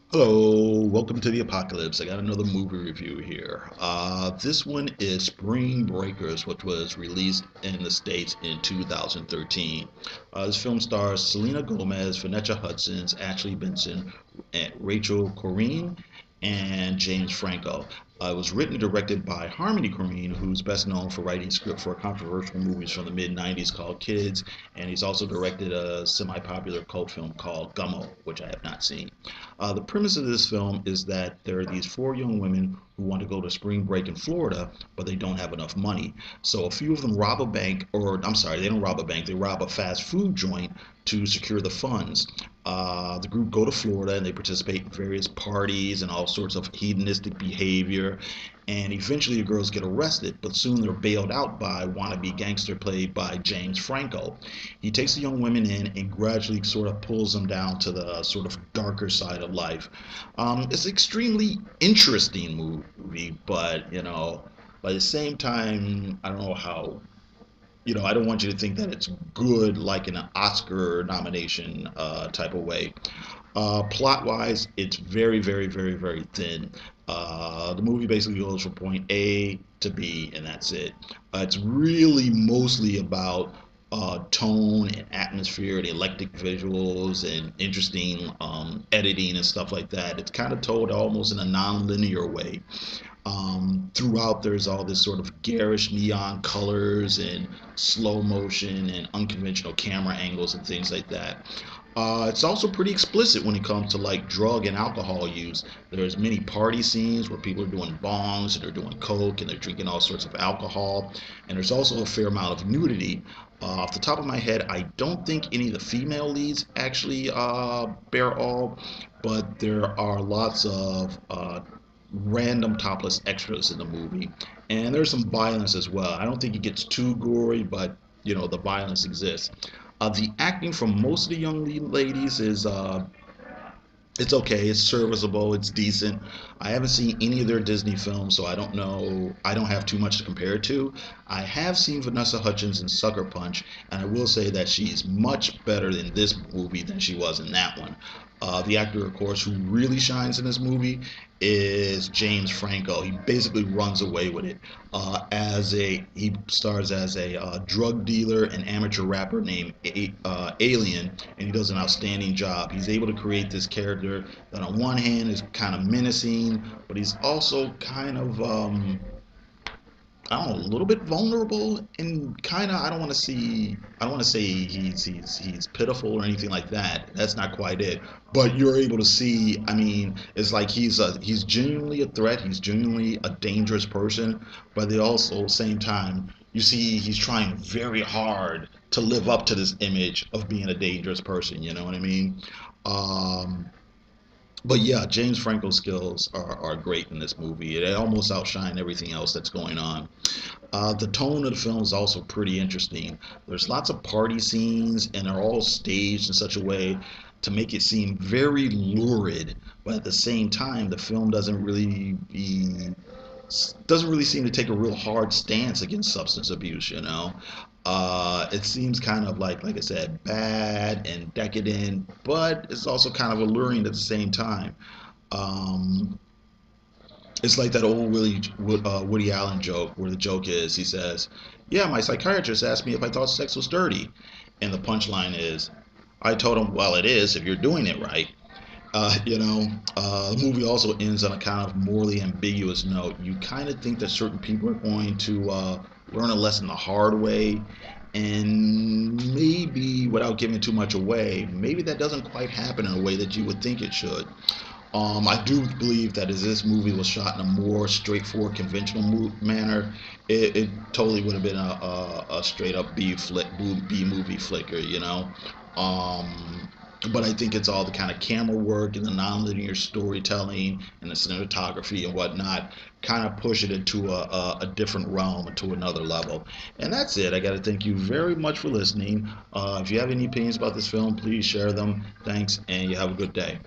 Hello, welcome to the apocalypse. I got another movie review here. This one is Spring Breakers, which was released in the States in 2013. This film stars Selena Gomez, Vanessa Hudgens, Ashley Benson, and Rachel Corrine, and James Franco. It was written and directed by Harmony Korine, who's best known for writing script for controversial movies from the mid 90s called Kids, and he's also directed a semi popular cult film called Gummo, which I have not seen. The premise of this film is that there are these four young women who want to go to spring break in Florida, but they don't have enough money. So a few of them rob a bank, or I'm sorry, they don't rob a bank, they rob a fast food joint to secure the funds. The group go to Florida and they participate in various parties and all sorts of hedonistic behavior. And eventually the girls get arrested, but soon they're bailed out by wannabe gangster played by James Franco. He takes the young women in and gradually sort of pulls them down to the sort of darker side of life. It's an extremely interesting movie, but by the same time, I don't know how I don't want you to think that it's good like in an Oscar nomination type of way. Plot wise, it's very, very, very, very thin. The movie basically goes from point A to B, and that's it. It's really mostly about tone and atmosphere and electric visuals and interesting editing and stuff like that. It's kind of told almost in a non-linear way. Throughout, there's all this sort of garish neon colors and slow motion and unconventional camera angles and things like that. It's also pretty explicit when it comes to like drug and alcohol use. There's many party scenes where people are doing bongs and they're doing coke and they're drinking all sorts of alcohol. And there's also a fair amount of nudity. Off the top of my head, I don't think any of the female leads actually bear all, but there are lots of random topless extras in the movie, and there's some violence as well. I don't think it gets too gory, but the violence exists. The acting from most of the young lead ladies is it's okay, it's serviceable, it's decent. I haven't seen any of their Disney films, so I don't know. I don't have too much to compare it to. I have seen Vanessa Hudgens in Sucker Punch, and I will say that she's much better in this movie than she was in that one. The actor, of course, who really shines in this movie is James Franco. He basically runs away with it. He stars as a drug dealer and amateur rapper named Alien, and he does an outstanding job. He's able to create this character that, on one hand, is kind of menacing, but he's also kind of I don't know, a little bit vulnerable and kind of I don't want to say he's pitiful or anything like that. That's not quite it. But you're able to see, I mean, it's like he's genuinely a threat. He's genuinely a dangerous person, but they also same time you see he's trying very hard to live up to this image of being a dangerous person, you know what I mean? Um but yeah, James Franco's skills are great in this movie. They almost outshine everything else that's going on. The tone of the film is also pretty interesting. There's lots of party scenes, and they're all staged in such a way to make it seem very lurid, but at the same time, the film doesn't really seem to take a real hard stance against substance abuse. It seems kind of like I said, bad and decadent, but it's also kind of alluring at the same time. Um, it's like that old Woody Allen joke where the joke is he says, "Yeah, my psychiatrist asked me if I thought sex was dirty," and the punchline is, "I told him, well, it is if you're doing it right." The movie also ends on a kind of morally ambiguous note. You kind of think that certain people are going to learn a lesson the hard way, and maybe without giving too much away, maybe that doesn't quite happen in a way that you would think it should. I do believe that as this movie was shot in a more straightforward, conventional manner, it totally would have been a straight up B movie flicker. Um, but I think it's all the kind of camera work and the nonlinear storytelling and the cinematography and whatnot kind of push it into a different realm, into another level. And that's it. I got to thank you very much for listening. If you have any opinions about this film, please share them. Thanks, and you have a good day.